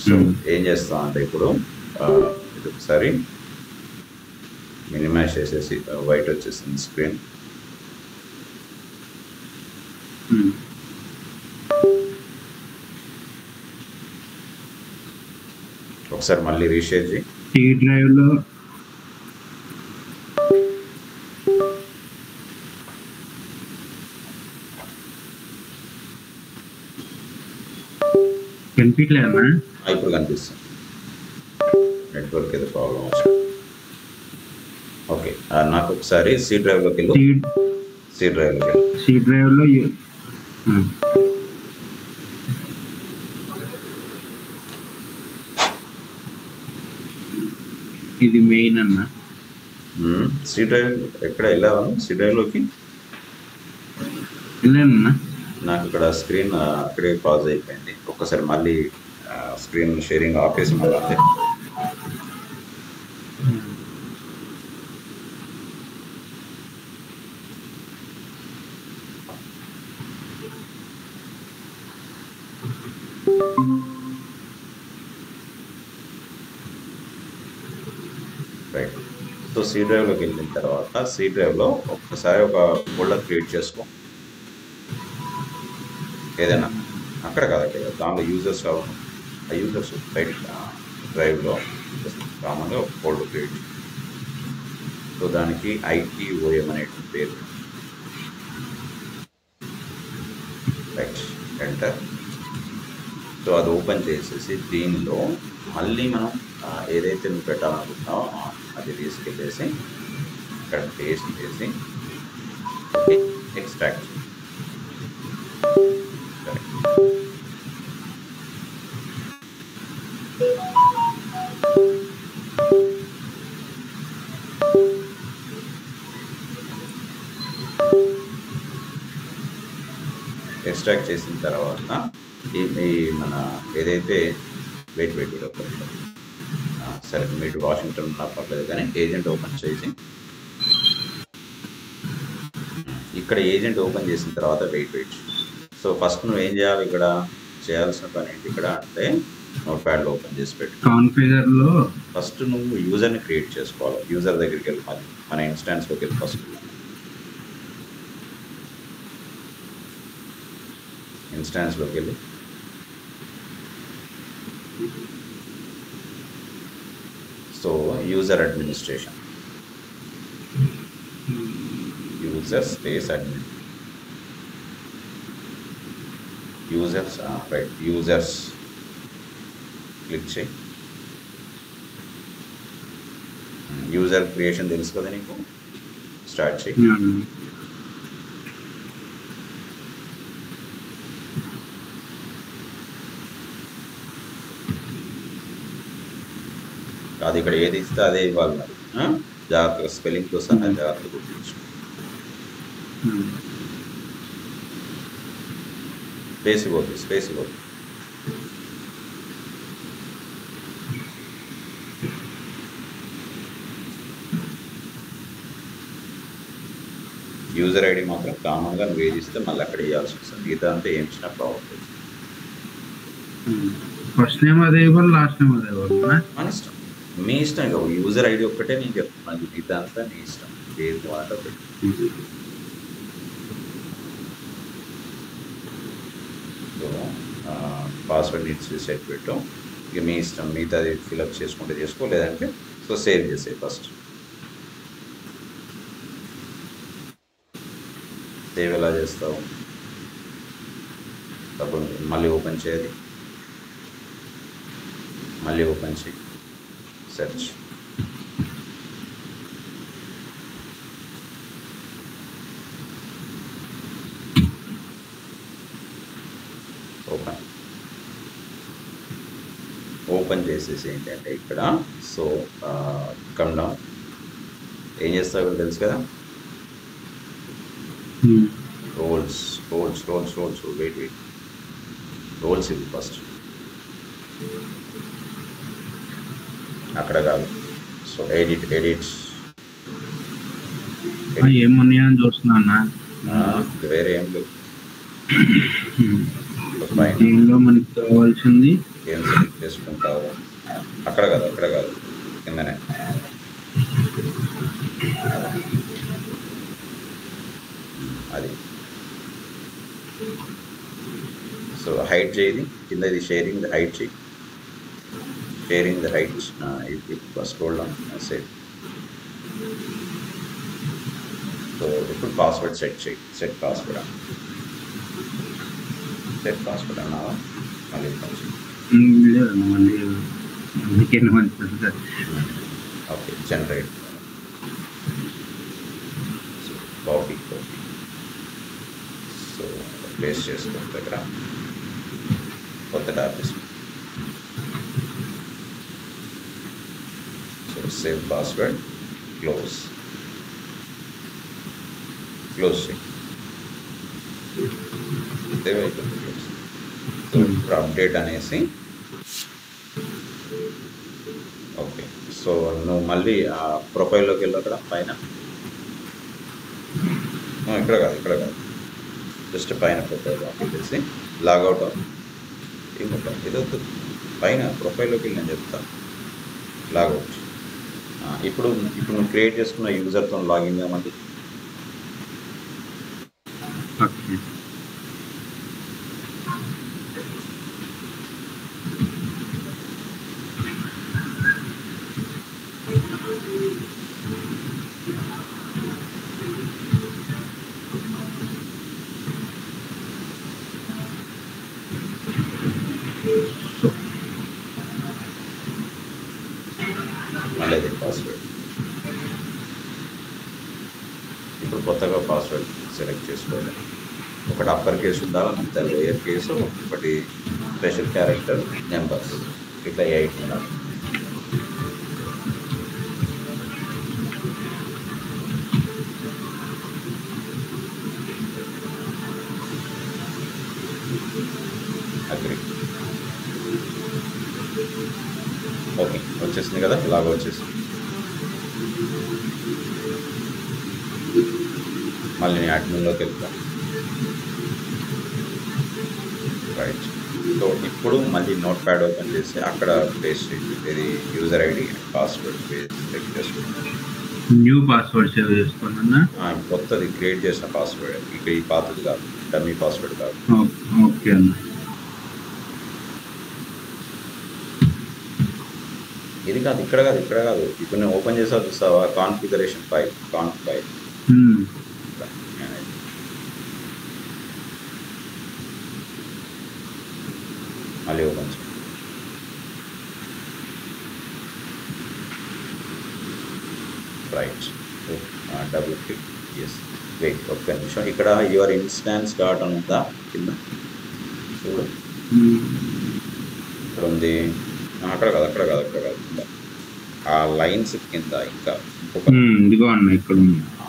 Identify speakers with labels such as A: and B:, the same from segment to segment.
A: So ఏం చేస్తాం అంటే ఇప్పుడు ఇది ఒకసారి మినిమైజ్ చేసేసి వైట్ వచ్చేసింది స్క్రీన్. ఒకసారి మళ్ళీ రీషేర్ చేయి.
B: ఈ డ్రైవ్లో కనిపించలేదన్నా?
A: ఇప్పుడు కనిపిస్తుంది. నెట్వర్క్ ఏదో ప్రాబ్లం వచ్చింది. ఓకే, నాకు ఒకసారి సి డ్రైవ్లోకి వెళ్ళు.
B: సి డ్రైవ్లో ఇది మెయిన్ అన్న.
A: సి డ్రైవ్ ఎక్కడ వెళ్ళావా? సి డ్రైవ్లోకి
B: వెళ్ళానన్నా.
A: నాకు ఇక్కడ స్క్రీన్ అక్కడే పాజ్ అయిపోయింది. ఒక్కసారి మళ్ళీ స్క్రీన్ షేరింగ్ ఆపేసి మళ్ళీ అంతే. రైట్. సో సి డ్రైవ్లోకి వెళ్ళిన తర్వాత సి డ్రైవ్లో ఒక్కసారి ఒక ఫోల్డర్ క్రియేట్ చేసుకో. ఏదైనా అక్కడ కాదండి, దాంట్లో యూజర్స్ కావాలి. ఆ యూజర్స్ రైట్ డ్రైవ్లో కామన్గా ఒక ఫోల్డర్ క్రియేట్. సో దానికి ITOM అనేటువంటి పేరు. Right, enter. సో అది ఓపెన్ చేసేసి దీనిలో మళ్ళీ మనం ఏదైతే నువ్వు పెట్టాలనుకుంటున్నావో అది తీసుకెళ్ళేసి ఇక్కడ పేస్ట్ చేసి ఎక్స్ట్రాక్ట్. ఎక్స్ట్రాక్ట్ చేసిన తర్వాత ఈ మన ఏదైతే వెయిట్ సరే మీరు వాషింగ్టన్ ఉన్నా పర్లేదు కానీ ఏజెంట్ ఓపెన్ చేసి ఇక్కడ ఏజెంట్ ఓపెన్ చేసిన తర్వాత వెయిట్. సో ఫస్ట్ నువ్వు ఏం చేయాలి? ఇక్కడ చేయాల్సిన పని ఏంటి ఇక్కడ అంటే నోట్ ప్యాడ్లో ఓపెన్ చేసి పెట్టు.
B: కాన్ఫిగర్లో
A: ఫస్ట్ నువ్వు యూజర్ని క్రియేట్ చేసుకోవాలి. యూజర్ దగ్గరికి వెళ్ళి మళ్ళీ మన ఇన్స్టాన్స్లోకి వెళ్ళి ఫస్ట్ ఇన్స్టాన్స్లోకి వెళ్ళి so user administration, user space admin, users right, users click చేయి. యూజర్ క్రియేషన్ తెలుసు కదా నీకు, స్టార్ట్ చేయి. అది ఇక్కడ ఏది ఇస్తే అదే ఇవ్వాలి మరి. జాగ్రత్తగా స్పెల్లింగ్తో సహా జాగ్రత్తగా గుర్తించు. స్పేస్ ఇవ్వద్దు. యూజర్ ఐడి మాత్రం కామన్గా నువ్వు ఏది ఇస్తే మళ్ళీ అక్కడ ఇవ్వాల్సి వస్తుంది. మిగతా అంతా ఏం ఇచ్చినా బాగుంటుంది.
B: ఫస్ట్ నేమ్ అదే ఇవ్వాలి, లాస్ట్ నేమ్ అదే ఇవ్వాలి,
A: మన ఇష్టం, మీ ఇష్టం. ఇక యూజర్ ఐడి ఒక్కటే నేను చెప్తున్నాను, మిగతా అంతా నీ ఇష్టం, ఏది మాట పెట్టి. సో పాస్వర్డ్ నీడ్స్ సెట్ పెట్టు. ఇక మీ ఇష్టం, మిగతాది ఫిల్అప్ చేసుకుంటే చేసుకో, లేదంటే సో సేవ్ చేసే. ఫస్ట్ సేవ్ ఎలా చేస్తావు? తప్పకుండా మళ్ళీ ఓపెన్ చేయాలి. మళ్ళీ ఓపెన్ చేయి, సెర్చ్. ఓపెన్ చేసేసి ఏంటంటే ఇక్కడ సో కమ్ డౌన్. ఏం చేస్తావు తెలుసు కదా, రోల్స్ వెయిట్ రోల్స్ ఇది ఫస్ట్, అక్కడ కాదు. సో ఎడిట్స్
B: ఏమన్నాయని చూస్తున్నా,
A: వేరే ఏం లేవు. పైన
B: దీనిలో మనకి కావాల్సింది
A: ఏం సెలెక్ట్ చేసుకుంటావు? అక్కడ కాదు కిందనే. అది సో హైట్ చేయది కింద, ఇది షేరింగ్ ది హైట్ చేయి. Sharing the height scroll down save. So ఇప్పుడు పాస్వర్డ్ సెట్ చేయి. సెట్ పాస్వర్డ్ అన్నావా? మళ్ళీ
B: లేదన్న మళ్ళీ అందుకే
A: okay, generate. So copy so paste చేసుకో దగ్గర, కొత్త ట్యాబ్ తీసుకో. సో సేవ్ పాస్వర్డ్, క్లోజ్ చేయి. సేవ్ అయిపోతుంది, క్లోజ్. సో ఇప్పుడు అప్డేట్ అనేసి ఓకే. సో నువ్వు మళ్ళీ ఆ ప్రొఫైల్లోకి వెళ్ళు. అక్కడ పైన ఇక్కడ కాదు జస్ట్ పైన ప్రొఫైల్ పెట్టేసి లాగౌట్ ఏముంటాం ఇది వద్దు. పైన ప్రొఫైల్లోకి వెళ్ళి నేను చెప్తాను. లాగౌట్. ఇప్పుడు నువ్వు క్రియేట్ చేసుకున్న యూజర్తో లాగిన్ కామండి. మళ్ళీ అది పాస్వర్డ్. ఇప్పుడు కొత్తగా పాస్వర్డ్ సెలెక్ట్ చేసుకోవాలి. ఒకటి అప్పర్ కేసు ఉండాలి, అంతే లోయర్ కేసు, ఒకటి స్పెషల్ క్యారెక్టర్, నెంబర్స్, ఇట్లా 8 ఉండాలి. అగ్రి. ఓకే, వచ్చేసింది కదా, ఇలాగ వచ్చేసింది. మళ్ళీ నేను అడ్మిన్లోకి వెళ్తాను. రైట్. సో ఇప్పుడు మళ్ళీ నోట్ ప్యాడ్ ఓపెన్ చేసి అక్కడ పేస్ట్ చేయండి. ఇది యూజర్ ఐడి పాస్వర్డ్ సెలెక్ట్ చేసుకుంటాను.
B: న్యూ పాస్వర్డ్ సేవ్ చేసుకున్నా.
A: కొత్తది క్రియేట్ చేసిన పాస్వర్డ్, ఇక్కడ ఈ పాతది కాదు, డమ్మీ పాస్వర్డ్ కాదు.
B: ఓకే అన్న.
A: ఇది కాదు, ఇక్కడ కాదు. ఇప్పుడు నేను ఓపెన్ చేసా చూస్తావా, కాన్ఫిగరేషన్ ఫైల్, కాన్ఫ్ ఫైల్. మళ్ళీ ఓపెన్ చేయండి. Right. Double click. Yes. Wait ఒక్క నిమిషం. ఇక్కడ యువర్ ఇన్స్టాన్స్ డాట్ అని ఉందా కింద? చూడు, ఇక్కడ ఉంది. అక్కడ కాదు. ఆ లైన్స్ కింద ఇంకా
B: ఇక్కడ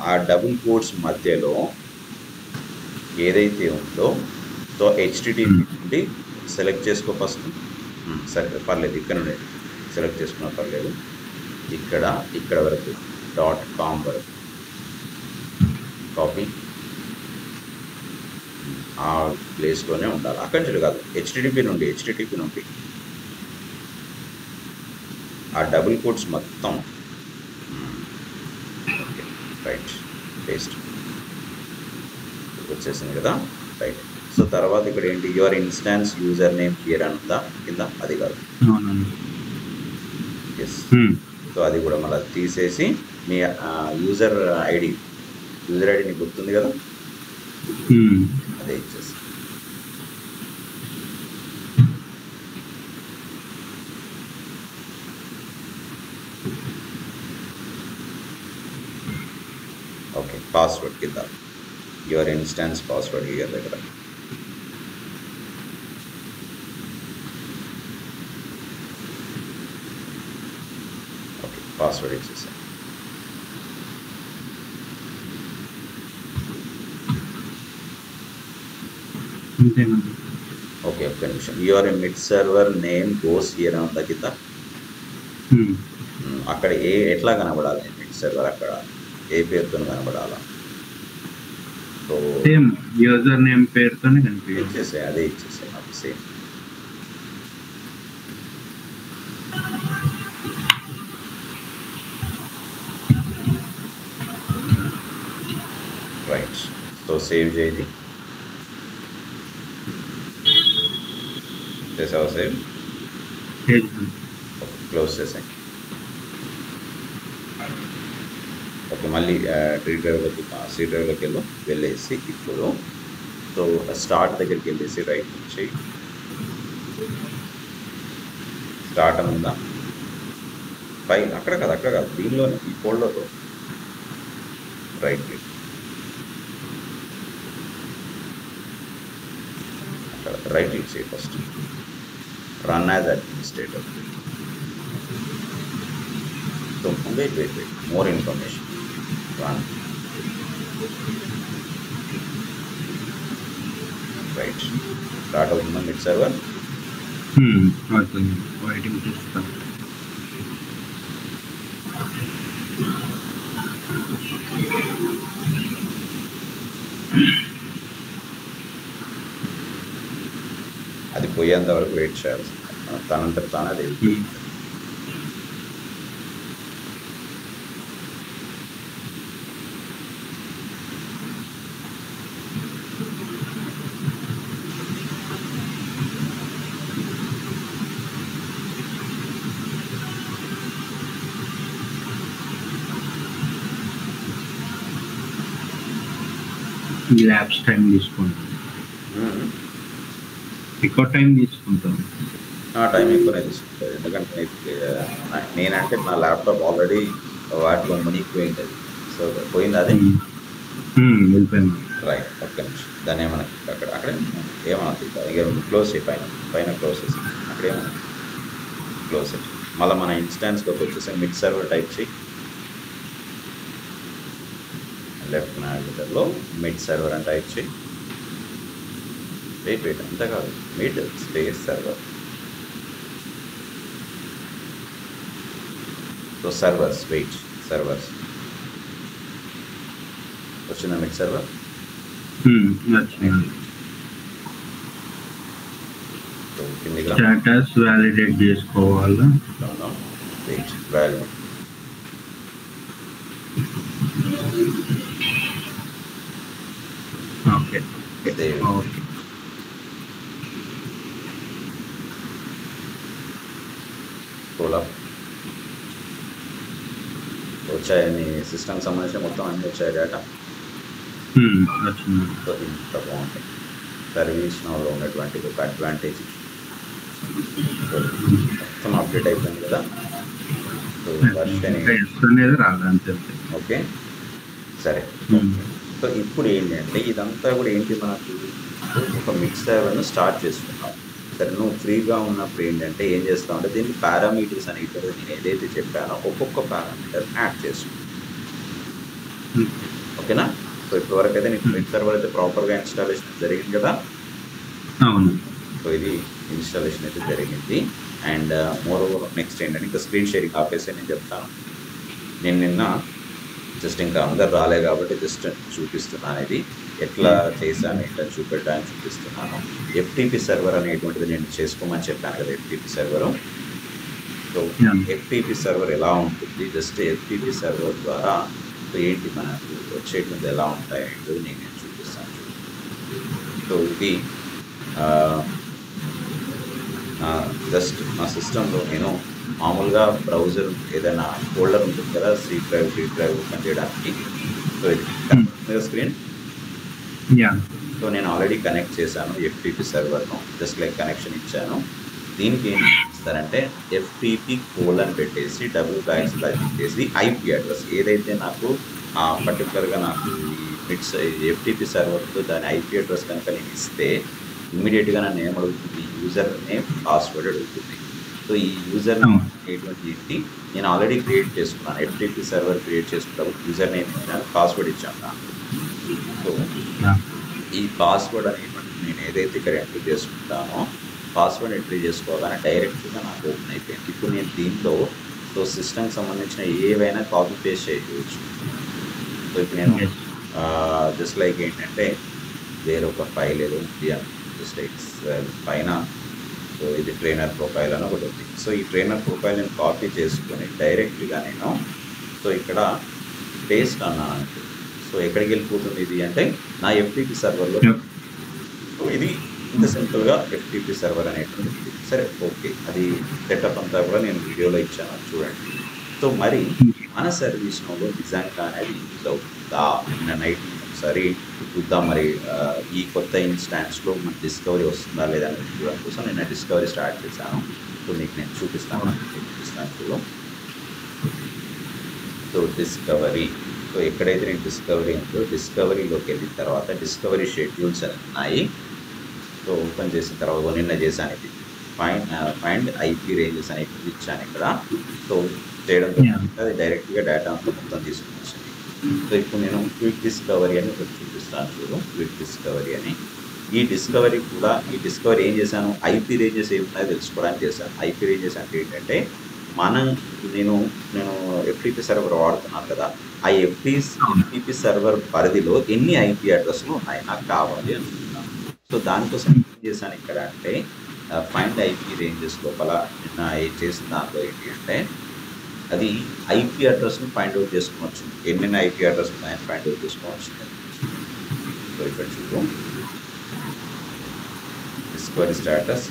A: ఆ డబుల్ కోడ్స్ మధ్యలో ఏదైతే ఉందో సో HTTP నుండి సెలెక్ట్ చేసుకో ఫస్ట్. సరే పర్లేదు, ఇక్కడ నుండి సెలెక్ట్ చేసుకున్నా పర్లేదు. ఇక్కడ వరకు .com వరకు కాపీ, ఆ ప్లేస్లోనే ఉండాలి. అక్కడి నుంచి కాదు, HTTP నుండి ఆ డబుల్ కోడ్స్ మొత్తం. Okay, right. పేస్ట్ వచ్చేసింది కదా, రైట్. సో తర్వాత ఇక్కడ ఏంటి, your instance user name here అంతా కింద, అది కాదు. ఎస్. సో అది కూడా మళ్ళీ తీసేసి మీ యూజర్ ఐడి నీకు గుర్తుంది కదా, అదే ఇచ్చేసి. ఓకే, పాస్వర్డ్ కింద యువర్ ఇన్స్టాన్స్ పాస్వర్డ్ హియర్ దగ్గర. ఓకే, పాస్వర్డ్ ఇచ్చేసాను. ఓకే, ఒక్క నిమిషం. Your mid server name goes here అంత కింద. అక్కడ ఎట్లా కనబడాలి మిడ్ సర్వర్? అక్కడ ఏ పేరుతో కనబడాలా? సో
B: సేమ్ యూజర్ నేమ్ పేరుతోనే కనిపించింది.
A: ఇచ్చేసాయి, అదే ఇచ్చేసాయి నాకు సేమ్. రైట్, సో సేవ్ చేయండి. చేసావా సేవ్? క్లోజ్ చేసాయి. ఓకే, మళ్ళీ సి డ్రైవ్లోకి వెళ్ళేసి ఇప్పుడు సో స్టార్ట్ దగ్గరికి వెళ్ళేసి రైట్ నుంచి స్టార్ట్ అని ఉందా పైన, అక్కడ కాదు దీనిలోనే ఈ ఫోల్డర్లో రైట్ క్లిక్, అక్కడ రైట్ క్లిక్ చేయి first, run as administrator. So wait more information, run. Right. Start అవుతుందా మిడ్ సర్వర్?
B: అవుతుంది. వెయిటింగ్ చూస్తాం.
A: అది పోయేంత వరకు వెయిట్ చేయాలి, తనంతట తానే అది.
B: ల్యాబ్స్ టైం తీసుకుంటాం, ఎక్కువ టైం తీసుకుంటాం.
A: టైం ఎక్కువనే తీసుకుంటుంది, ఎందుకంటే నేనంటే నా ల్యాప్టాప్ ఆల్రెడీ వాటిలో మునిగిపోయింది అది. సో పోయింది అది
B: వెళ్ళిపోయింది.
A: రైట్, ఒక్క నిమిషం. దాన్ని ఏమన్నా అక్కడే ఏమన్నా ఇక క్లోజ్ చేయి, పైన క్లోజ్ చేసి అక్కడ ఏమన్నా క్లోజ్ చేయి. మళ్ళీ మన ఇన్స్టాన్స్లోకి వచ్చేసి మిడ్ సర్వర్ టైప్ చేయి, లెఫ్ట్ నావిగేటర్లో మిడ్ సర్వర్ అని టైప్ చేయి. వెయిట్ అంతా కాదు, mid space server. So servers, wait, servers వచ్చిందా మిడ్ సర్వర్?
B: స్టేటస్ వ్యాలిడేట్ చేసుకోవాలా?
A: Wait, validate.
B: ఓకే,
A: వచ్చాయని సిస్టమ్ సంబంధించి మొత్తం అన్నీ వచ్చాయి డేటా. సో ఇంత బాగుంటాయి. సర్వీస్ నౌలో ఉన్నటువంటి ఒక అడ్వాంటేజ్ మొత్తం అప్డేట్ అయిపోయింది కదా. సో ఓకే సరే. సో ఇప్పుడు ఏంటంటే ఇదంతా కూడా ఏంటి, మనకు ఒక మిడ్ సర్వర్ను స్టార్ట్ చేసుకున్నాం. సరే, నువ్వు ఫ్రీగా ఉన్నప్పుడు ఏంటంటే ఏం చేస్తావు అంటే దీనికి పారామీటర్స్ అనేవి నేను ఏదైతే చెప్పానో ఒక్కొక్క పారామీటర్ యాడ్ చేసుకుంటాను. ఓకేనా? సో ఇప్పటివరకు అయితే నీకు మిడ్ సర్వర్ అయితే ప్రాపర్గా ఇన్స్టాలేషన్ జరిగింది కదా.
B: అవును.
A: సో ఇది ఇన్స్టాలేషన్ అయితే జరిగింది. అండ్ మోర్ ఓవర్ నెక్స్ట్ ఏంటంటే ఇంకా స్క్రీన్ షేరింగ్ ఆపేసి నేను చెప్తాను. నేను నిన్న జస్ట్ ఇంకా అందరు రాలే కాబట్టి జస్ట్ చూపిస్తున్నాను, ఇది ఎట్లా చేశాను ఏంటని చూపెట్టడానికి చూపిస్తున్నాను. ఎఫ్టీపీ సర్వర్ అనేటువంటిది నేను చేసుకోమని చెప్పాను కదా, FTP server. So FTP server ఎలా ఉంటుంది, జస్ట్ ఎఫ్టీపీ సర్వర్ ద్వారా ఏంటి మనకు వచ్చేటువంటి ఎలా ఉంటాయి అనేది నేను చూపిస్తాను. సో ఇది జస్ట్ నా సిస్టంలో నేను మామూలుగా బ్రౌజర్ ఏదైనా ఫోల్డర్ ఉంటుంది కదా, C drive, D drive open చేయడానికి. సో ఇది స్క్రీన్. సో నేను ఆల్రెడీ కనెక్ట్ చేశాను ఎఫ్టీపీ సర్వర్ను, జస్ట్ లైక్ కనెక్షన్ ఇచ్చాను. దీనికి ఏం చేస్తారంటే ఎఫ్టీపీ కోలన్ పెట్టేసి డబుల్ బ్యాక్స్ పెట్టేసి ఐపీ అడ్రస్ ఏదైతే నాకు పర్టికులర్గా నాకు ఈ మిడ్స్ ఎఫ్టీపీ సర్వర్తో దాని ఐపీ అడ్రస్ కనుక నేను ఇస్తే ఇమ్మీడియట్గా నన్ను ఏమడుగుతుంది, యూజర్ నేమ్, పాస్వర్డ్ అడుగుతుంది. సో ఈ యూజర్ నేమ్ అనేటువంటి ఏంటి నేను ఆల్రెడీ క్రియేట్ చేసుకున్నాను, ఎఫ్టీపీ సర్వర్ క్రియేట్ చేసుకున్నప్పుడు యూజర్ నేమ్ ఇచ్చాను, పాస్వర్డ్ ఇచ్చాను నాకు. సో ఈ పాస్వర్డ్ అనేటువంటి నేను ఏదైతే ఇక్కడ ఎంట్రీ చేసుకుంటానో పాస్వర్డ్ ఎంట్రీ చేసుకోగానే డైరెక్ట్గా నాకు ఓపెన్ అయిపోయింది. ఇప్పుడు నేను దీంట్లో సో సిస్టమ్కి సంబంధించిన ఏవైనా కాపీ పేస్ట్ చేయవచ్చు. సో ఇప్పుడు నేను జస్ట్ లైక్ ఏంటంటే వేరొక ఫైల్ ఏదో ఉంది అని జస్ట్ పైన. సో ఇది ట్రైనర్ ప్రొఫైల్ అని ఒకటి ఉంది. సో ఈ ట్రైనర్ ప్రొఫైల్ నేను కాపీ చేసుకొని డైరెక్ట్గా నేను సో ఇక్కడ పేస్ట్ అన్నాను. సో ఎక్కడికి వెళ్ళిపోతుంది ఇది అంటే నా ఎఫ్టీపీ సర్వర్లో. సో ఇది ఇంత సింపుల్గా ఎఫ్టీపీ సర్వర్ అనేటువంటిది. సరే, ఓకే, అది సెటప్ అంతా కూడా నేను వీడియోలో ఇచ్చాను, చూడండి. సో మరి మన సర్వీస్ నోలో నిజంగా అనేది యూజ్ అవుతుందా? నిన్న నైట్ ఒకసారి చూద్దాం మరి ఈ కొత్త ఇన్స్టాన్స్లో మన డిస్కవరీ వస్తుందా లేదా అని చూడడం కోసం నేను డిస్కవరీ స్టార్ట్ చేశాను. సో మీకు నేను చూపిస్తాను. సో డిస్కవరీ, సో ఎక్కడైతే నేను డిస్కవరీ ఉందో డిస్కవరీలోకి వెళ్ళిన తర్వాత డిస్కవరీ షెడ్యూల్స్ అని ఉన్నాయి. సో ఓపెన్ చేసిన తర్వాత నిన్న చేశాను ఇది ఫైండ్ ఐపీ రేంజెస్ అనేవి ఇచ్చాను ఇక్కడ. సో చేయడంతో అది డైరెక్ట్గా డేటా అంతా మొత్తం తీసుకుని వచ్చింది. సో ఇప్పుడు నేను క్విక్ డిస్కవరీ అని ఒకటి చూపిస్తాను. చూడు, క్విక్ డిస్కవరీ అని. ఈ డిస్కవరీ కూడా, ఈ డిస్కవరీ ఏం చేశాను, ఐపీ రేంజెస్ ఏమున్నాయో తెలుసుకోవడానికి చేశాను. ఐపీ రేంజెస్ అంటే ఏంటంటే నేను ఎఫ్టీపీ సర్వర్ వాడుతున్నాను కదా, ఆ ఎఫ్టీపీ సర్వర్ పరిధిలో ఎన్ని ఐపీ అడ్రస్లు ఉన్నాయి నాకు కావాలి అనుకుంటున్నాను. సో దానికోసం ఏం చేశాను ఇక్కడ అంటే ఫైండ్ ఐపీ రేంజెస్ లోపల నిన్న చేసిన దాంట్లో ఏంటి అంటే అది ఐపీ అడ్రస్ని ఫైండ్ అవుట్ చేసుకోవచ్చు, ఎన్నెన్ని ఐపీ అడ్రస్ ఉన్నాయని ఫైండ్ అవుట్ చేసుకోవచ్చు. సో ఇక్కడ చూడు, డిస్కవరీ స్టేటస్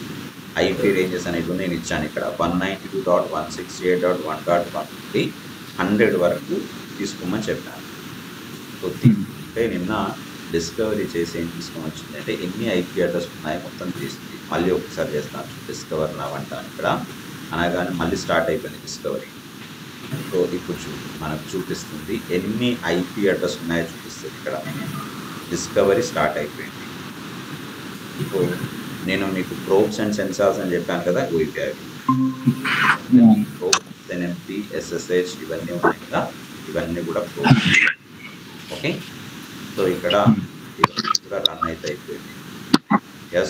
A: ఐపీ రేంజెస్ అనేవి నేను ఇచ్చాను ఇక్కడ 192.168.1.1 నుండి 100 వరకు తీసుకోమని చెప్పాను. సో తీసుకుంటే నిన్న డిస్కవరీ చేసి ఏం తీసుకొని వచ్చింది అంటే ఎన్ని ఐపీ అడ్రస్ ఉన్నాయో మొత్తం తీసింది. మళ్ళీ ఒకసారి చేస్తాను, డిస్కవర్ నావంటాను ఇక్కడ అనగానే మళ్ళీ స్టార్ట్ అయిపోయింది డిస్కవరీ. సో ఇప్పుడు మనకు చూపిస్తుంది ఎన్ని ఐపీ అడ్రస్ ఉన్నాయో చూపిస్తుంది ఇక్కడ. డిస్కవరీ స్టార్ట్ అయిపోయింది. సో నేను మీకు ప్రోబ్స్ అండ్ సెన్సార్స్ అని చెప్పాను కదా, ప్రోబ్స్, ఎన్ఎంపీ, ఎస్ఎస్హెచ్ ఇవన్నీ ఉన్నాయి కదా, ఇవన్నీ కూడా ప్రోబ్స్. ఓకే, సో ఇక్కడ కూడా రన్ అయితే అయిపోయింది.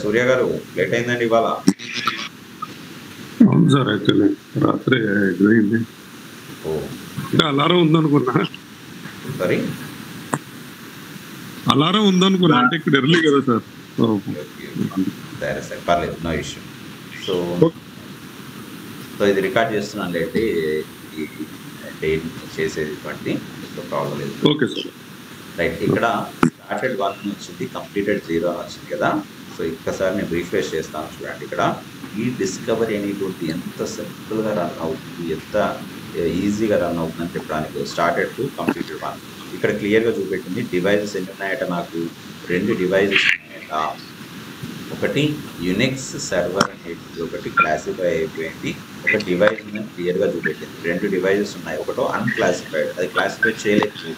A: సూర్య గారు లేట్ అయిందండి ఇవాళ.
C: అవును సార్, యాక్చువల్లీ రాత్రి అయింది. ఇంకా అలారం ఉందనుకున్నా.
A: సారీ,
C: అలారం ఉందనుకున్నా, అంటే ఇక్కడ ఎర్లీ కదా సార్.
A: సరే సరే, పర్లేదు, నో ఇష్యూ. సో ఇది రికార్డ్ చేస్తున్నాను లేండి, డైలీ చేసేటువంటి ప్రాబ్లం లేదు.
C: Okay sir,
A: right. ఇక్కడ స్టార్టెడ్ 1 అని వచ్చింది, కంప్లీటెడ్ 0 అని వచ్చింది కదా. సో ఒక్కసారి నేను రిఫ్రెష్ చేస్తాను, చూడండి. ఇక్కడ ఈ డిస్కవరీ అనేటువంటి ఎంత సింపుల్గా రన్ అవుతుంది, ఎంత ఈజీగా రన్ అవుతుందని చెప్పడానికి స్టార్టెడ్ టు కంప్లీటెడ్ 1 ఇక్కడ క్లియర్గా చూపెట్టింది. డివైజెస్ ఎన్ని ఉన్నాయట నాకు, 2 డివైజెస్ ఉన్నాయట. ఒకటి యునిక్స్ సర్వర్ అనేది ఒకటి క్లాసిఫై అయిపోయింది, ఒక డివైజ్ ఉందని క్లియర్గా చూపెట్టింది. 2 డివైజెస్ ఉన్నాయి, ఒకటో అన్క్లాసిఫైడ్, అది క్లాసిఫై చేయలేకపోతుంది.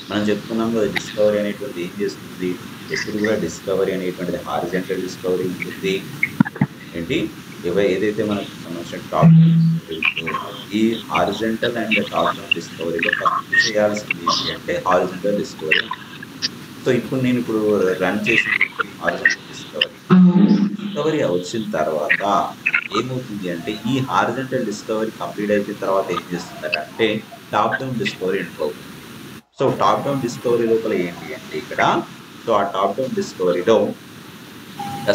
A: మనం చెప్పుకున్నాం కదా, డిస్కవరీ అనేటువంటి ఏం చేస్తుంది, ఎప్పుడు కూడా డిస్కవరీ అనేటువంటిది హారిజంటల్ డిస్కవరీ ఉంటుంది. ఏంటి ఏదైతే మనకు సంబంధించిన టాప్ ఈ హారిజంటల్ అండ్ టాప్ డౌన్ డిస్కవరీలో ఫస్ట్ చేయాల్సింది ఏంటి అంటే హారిజంటల్ డిస్కవరీ. సో ఇప్పుడు నేను రన్ చేసిన హారిజంటల్ డిస్కవరీ వచ్చిన తర్వాత ఏమవుతుంది అంటే ఈ హారిజంటల్ డిస్కవరీ కంప్లీట్ అయిపోయిన తర్వాత ఏం చేస్తుందంటే టాప్ డౌన్ డిస్కవరీ ఎంటర్ అవుతుంది. సో టాప్ డౌన్ డిస్కవరీ లోపల ఏంటి అంటే ఇక్కడ, సో ఆ టాప్ డౌన్ డిస్కవరీలో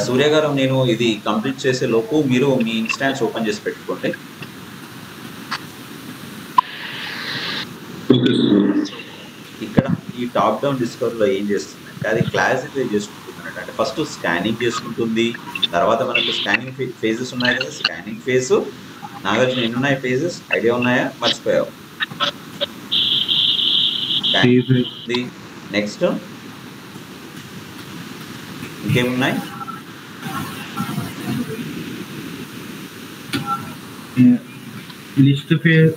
A: సూర్య గారు నేను ఇది కంప్లీట్ చేసే లోపు మీరు మీ ఇన్స్టాన్స్ ఓపెన్ చేసి పెట్టుకోండి. ఇక్కడ ఈ టాప్ డౌన్ డిస్కవరీలో ఏం చేస్తుందంటే అది క్లాసిఫై చేసుకుంటుంది. అంటే ఫస్ట్ స్కానింగ్ చేసుకుంటుంది, తర్వాత మనకు స్కానింగ్ ఫేజెస్ ఉన్నాయి కదా, స్కానింగ్ ఫేజ్ నాగార్జున ఎన్ని ఉన్నాయి ఫేజెస్, ఐడియా ఉన్నాయా, మర్చిపోయావు? నెక్స్ట్ ఇంకేమున్నాయి?
B: లిస్ట్ ఫేజ్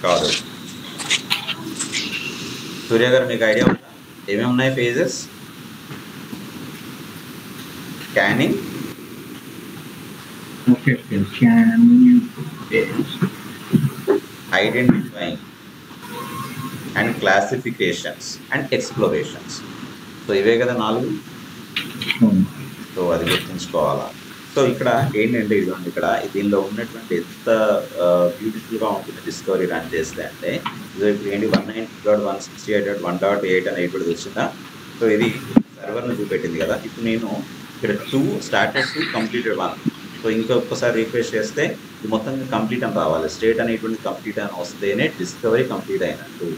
A: కాదు. సూర్య గారు మీకు ఐడియా ఉందా ఏమేమి ఉన్నాయి phases? Scanning,
B: okay, scanning,
A: identifying and classifications and explorations. So ఇవే కదా 4. సో అది గుర్తుంచుకోవాలా. సో ఇక్కడ ఏంటంటే ఇదిగోండి, ఇక్కడ దీనిలో ఉన్నటువంటి ఎంత బ్యూటిఫుల్గా ఉంటుంది డిస్కవరీ రన్ చేస్తే అంటే, ఇదో ఇప్పుడు ఏంటి 192.168.1.8 అని ఇప్పుడు వచ్చిందా. సో ఇది సర్వర్ను చూపెట్టింది కదా. ఇప్పుడు నేను ఇక్కడ 2 స్టార్టెడ్ 2 కంప్లీటెడ్ 1. సో ఇంకొకసారి రిఫ్రెష్ చేస్తే ఇది మొత్తంగా కంప్లీట్ అని రావాలి. స్టేట్ అనేటువంటి కంప్లీట్ అని వస్తేనే డిస్కవరీ కంప్లీట్ అయినట్టు.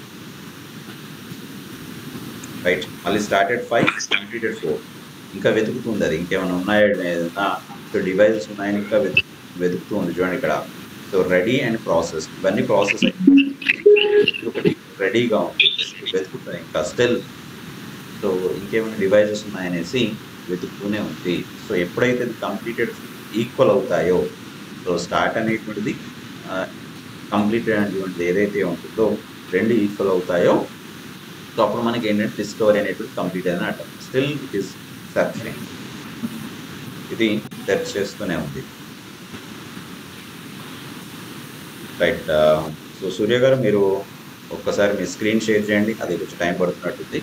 A: రైట్, మళ్ళీ స్టార్టెడ్ 5 కంప్లీటెడ్ 4. ఇంకా వెతుకుతుంది అది, ఇంకేమైనా ఉన్నాయా ఏదైనా డివైజెస్ ఉన్నాయని ఇంకా వెతుకుతూ ఉంది. చూడండి ఇక్కడ. సో రెడీ అండ్ ప్రాసెస్, ఇవన్నీ ప్రాసెస్ ఒకటి రెడీగా ఉంది, వెతుకుతుంది ఇంకా స్టిల్. సో ఇంకేమైనా డివైజెస్ ఉన్నాయనేసి వెతుకుతూనే ఉంది. సో ఎప్పుడైతే ఇది కంప్లీటెడ్ ఈక్వల్ అవుతాయో, సో స్టార్ట్ అనేటువంటిది కంప్లీటెడ్ అనేటువంటిది ఏదైతే ఉంటుందో రెండు ఈక్వల్ అవుతాయో, సో అప్పుడు మనకి ఏంటంటే డిస్కవరీ అనేటువంటి కంప్లీట్ అయిన అంటాం. స్టిల్ ఇట్ ఈస్ సర్చింగ్, ఇది సెర్చ్ చేస్తూనే ఉంది. రైట్. సో సూర్య గారు, మీరు ఒక్కసారి మీ స్క్రీన్ షేర్ చేయండి, అది కొంచెం టైం పడుతున్నట్టుంది.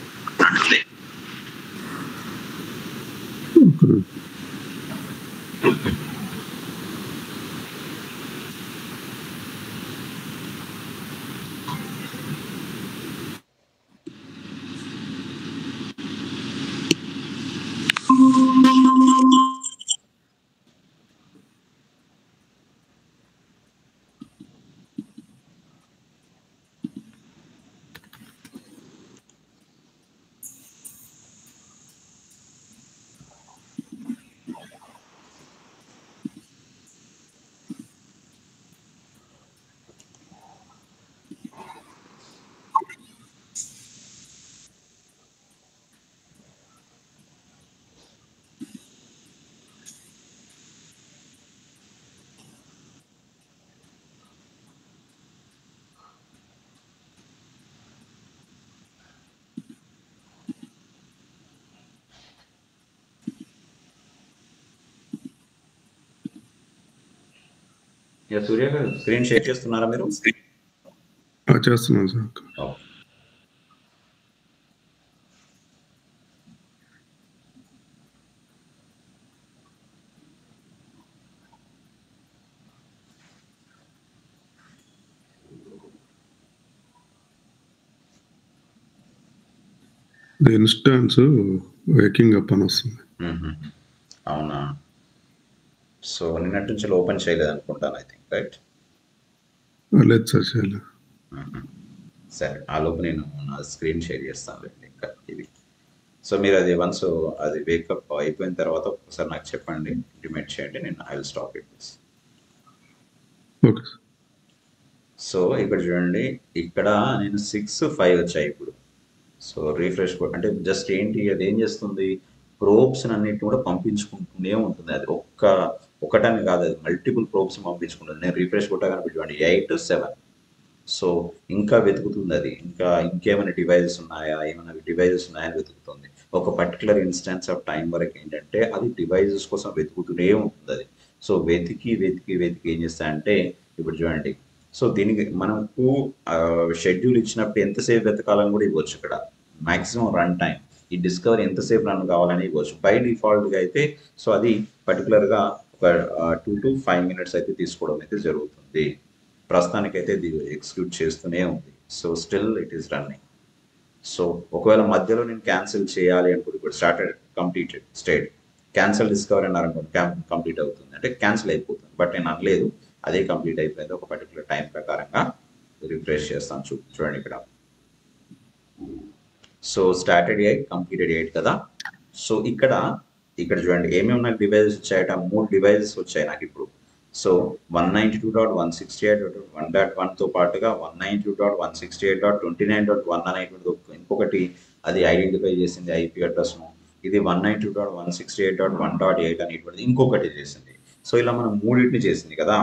A: సూర్య గారు, స్క్రీన్ షేర్ చేస్తున్నారా మీరు?
C: చేస్తున్నాను sir. The instance waking up అని వస్తుంది.
A: అవునా? సో నిన్నటి నుంచి ఓపెన్ చేయలేదు అనుకుంటాను, ఐ థింక్. రైట్,
C: లేదు సార్, చేయలేదు.
A: సరే, ఆ లోపు నేను నా స్క్రీన్ షేర్ చేస్తాను ఇంకా ఇది. సో మీరు అది వన్స్ అది వేకప్ అయిపోయిన తర్వాత ఒకసారి నాకు చెప్పండి, ఇంటిమేట్ చేయండి, నేను I will stop it.
C: Okay.
A: So ఇక్కడ చూడండి, ఇక్కడ నేను 6, 5 వచ్చాయి ఇప్పుడు. సో రీఫ్రెష్ అంటే జస్ట్ ఏంటి, అది ఏం చేస్తుంది, ప్రోబ్స్ అన్నిటిని కూడా పంపించుకుంటూనే ఉంటుంది. అది ఒకటని కాదు, అది మల్టిపుల్ ప్రోబ్స్ పంపించుకుంటుంది. నేను రీఫ్రెష్ కొట్టా కనిపించండి 8, 7. సో ఇంకా వెతుకుతుంది అది, ఇంకేమైనా డివైజెస్ ఉన్నాయా, ఏమైనా డివైజెస్ ఉన్నాయని వెతుకుతుంది. ఒక పర్టికులర్ ఇన్స్టెన్స్ ఆఫ్ టైం వరకు ఏంటంటే అది డివైజెస్ కోసం వెతుకుతూనే ఉంటుంది అది. సో వెతికి వెతికి వెతికి ఏం చేస్తా అంటే, ఇప్పుడు చూడండి, సో దీనికి మనకు షెడ్యూల్ ఇచ్చినప్పుడు ఎంతసేపు వెతకాలని కూడా ఇవ్వచ్చు. ఇక్కడ మ్యాక్సిమం రన్ టైం, ఈ డిస్కవరీ ఎంతసేపు రన్ కావాలని ఇవ్వచ్చు. బై డిఫాల్ట్గా అయితే సో అది పర్టికులర్గా ఒక 2 to 5 minutes అయితే తీసుకోవడం అయితే జరుగుతుంది. ప్రస్తుతానికైతే ఇది ఎగ్జిక్యూట్ చేస్తూనే ఉంది. So still it is running. So ఒకవేళ మధ్యలో నేను క్యాన్సిల్ చేయాలి అనుకుంటే, ఇప్పుడు started completed state cancel discovery అన్నారు అనుకోండి, కంప్లీట్ అవుతుంది అంటే క్యాన్సిల్ అయిపోతుంది. బట్ నేను అనలేదు, అదే కంప్లీట్ అయిపోయింది. ఒక పర్టికులర్ టైం ప్రకారంగా రిఫ్రెష్ చేస్తాను. చూడండి ఇక్కడ. సో స్టార్టెడ్ 8, కంప్లీటెడ్ 8 కదా. సో ఇక్కడ చూడండి ఏమేమి నాకు డివైజెస్ వచ్చాయట, 3 డివైజెస్ వచ్చాయి నాకు ఇప్పుడు. సో 192.168.1.1తో పాటుగా 192.168.29.1 అనేటువంటి ఇంకొకటి అది ఐడెంటిఫై చేసింది ఐపీ అడ్రస్ను. ఇది 192.168.1.8 అనేటువంటిది ఇంకొకటి చేసింది. సో ఇలా మనం మూడింటిని చేసింది కదా.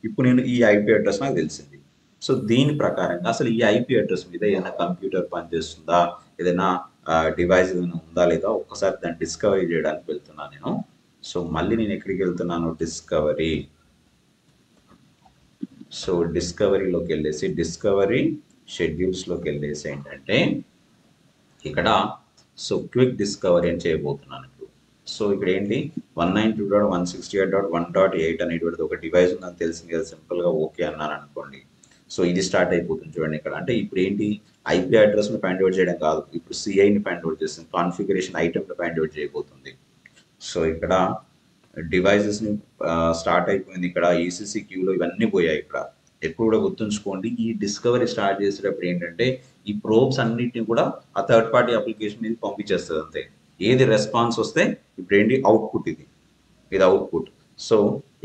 A: ఇప్పుడు నేను ఈ ఐపీ అడ్రస్ నాకు తెలిసింది. సో దీని ప్రకారంగా అసలు ఈ ఐపీ అడ్రస్ మీద ఏదైనా కంప్యూటర్ పనిచేస్తుందా, ఏదైనా డివైస్ ఏదైనా ఉందా లేదా ఒక్కసారి దాన్ని డిస్కవరీ చేయడానికి వెళ్తున్నాను నేను. సో మళ్ళీ నేను ఎక్కడికి వెళ్తున్నాను, డిస్కవరీ. సో డిస్కవరీలోకి వెళ్ళేసి డిస్కవరీ షెడ్యూల్స్లోకి వెళ్ళేసి ఏంటంటే ఇక్కడ సో క్విక్ డిస్కవరీ అని చేయబోతున్నాను ఇప్పుడు. సో సో ఇక్కడ ఏంటి 192.168.1.8 అనేటువంటిది ఒక డివైస్ ఉందని తెలిసింది కదా, సింపుల్గా ఓకే అన్నాను అనుకోండి. సో ఇది స్టార్ట్ అయిపోతుంది చూడండి ఇక్కడ. అంటే ఇప్పుడు ఏంటి, ఐపీ అడ్రస్ని ఫైండ్ అవుట్ చేయడం కాదు, ఇప్పుడు సిఐని ఫైండ్ అవుట్ చేస్తుంది, కాన్ఫిగరేషన్ ఐటమ్ని ఫైండ్ అవుట్ చేయబోతుంది. సో ఇక్కడ డివైజెస్ని స్టార్ట్ అయిపోయింది. ఇక్కడ ఈసీసీ క్యూలో ఇవన్నీ పోయాయి. ఇక్కడ ఎప్పుడు కూడా గుర్తుంచుకోండి, ఈ డిస్కవరీ స్టార్ట్ చేసేటప్పుడు ఏంటంటే ఈ ప్రోబ్స్ అన్నిటిని కూడా ఆ థర్డ్ పార్టీ అప్లికేషన్ మీద పంపించేస్తుంది అంతే. ఏది రెస్పాన్స్ వస్తే ఇప్పుడు ఏంటి అవుట్పుట్, ఇది అవుట్పుట్. సో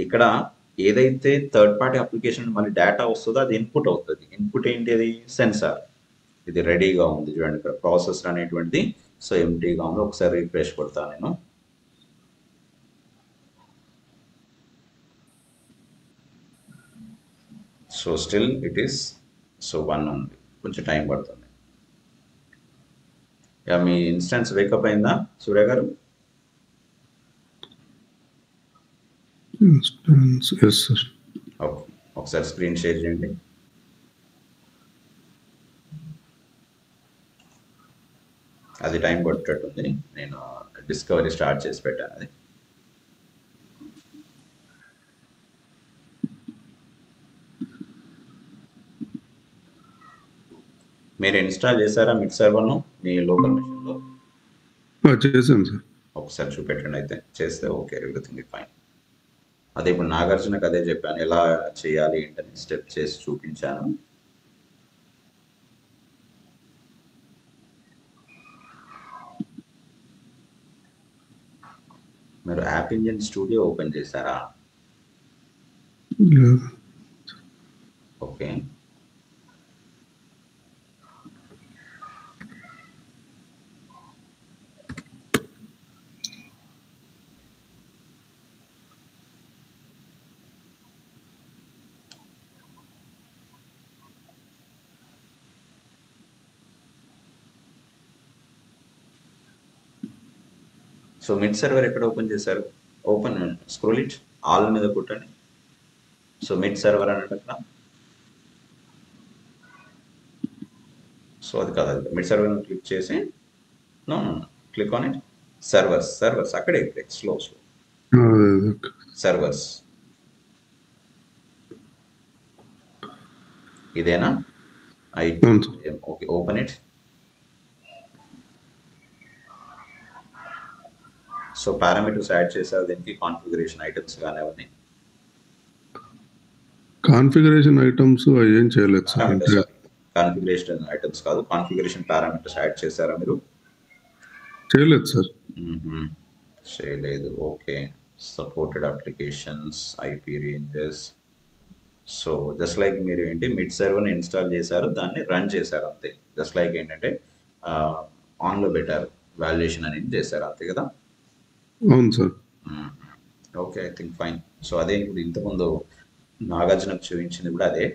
A: ఇక్కడ ఏదైతే థర్డ్ పార్టీ అప్లికేషన్ మళ్ళీ డేటా వస్తుందో అది ఇన్పుట్ అవుతుంది. ఇన్పుట్ ఏంటి, అది సెన్సార్. ఇది రెడీగా ఉంది చూడండి ఇక్కడ, ప్రాసెసర్ అనేటువంటిది. సో ఎంటీగా ఉంది. ఒకసారి రిఫ్రెష్ కొడతాను నేను. సో స్టిల్ ఇట్ ఈస్ 1 ఉంది, కొంచెం టైం పడుతుంది. మీ ఇన్స్టెన్స్ వేకప్ అయిందా సూర్య గారు? ఓకే, ఒకసారి స్క్రీన్ షేర్ చేయండి. అది టైం పట్టేటట్టుంది, నేను డిస్కవరీ స్టార్ట్ చేసి పెట్టాను. అది మీరు ఇన్స్టాల్ చేశారా మిడ్ సర్వర్ను మీ లోకల్ మెషిన్లో?
C: చేశాను సార్.
A: ఒకసారి చూపెట్టండి. అయితే చేస్తే ఓకే, ఎవ్రీథింగ్ ఇస్ ఫైన్. అదే ఇప్పుడు నాగార్జునకు అదే చెప్పాను, ఎలా చేయాలి ఏంటని స్టెప్ చేసి చూపించాను. మీరు యాప్ ఇంజిన్ స్టూడియో ఓపెన్ చేశారా? ఓకే, సో మిడ్ సర్వర్ ఎక్కడ ఓపెన్ చేశారు? ఓపెన్, స్క్రోల్ ఇట్, ఆల్ మీద కొట్టండి. సో మిడ్ సర్వర్ అన్నట్టు అక్కడ. సో అది కాదు, అది మిడ్ సర్వర్ క్లిక్ చేసి no click on it. Servers అక్కడే, స్లో సర్వర్స్. ఇదేనా? Okay, open it. So parameters add చేశారు దీనికి, కాన్ఫిగరేషన్ ఐటమ్స్ కానీ అవన్నీ.
C: కాన్ఫిగరేషన్ ఐటమ్స్ ఏం చేయలేదు సార్.
A: కాన్ఫిగరేషన్ ఐటమ్స్ కాదు, కాన్ఫిగరేషన్ పారామీటర్స్ యాడ్ చేశారా మీరు?
C: చేయలేదు సార్.
A: చేయలేదు, okay. Supported applications, IP ranges. So just like మీరు ఏంటి మిడ్ సర్వర్ని ఇన్స్టాల్ చేశారు, దాన్ని రన్ చేశారు అంతే. జస్ట్ లైక్ ఏంటంటే ఆన్లో పెట్టారు, వాల్యుయేషన్ అనేది చేశారు అంతే కదా?
C: అవును sir.
A: Okay, I think fine. So అదే ఇప్పుడు ఇంతకుముందు నాగార్జునకు చూపించింది కూడా అదే.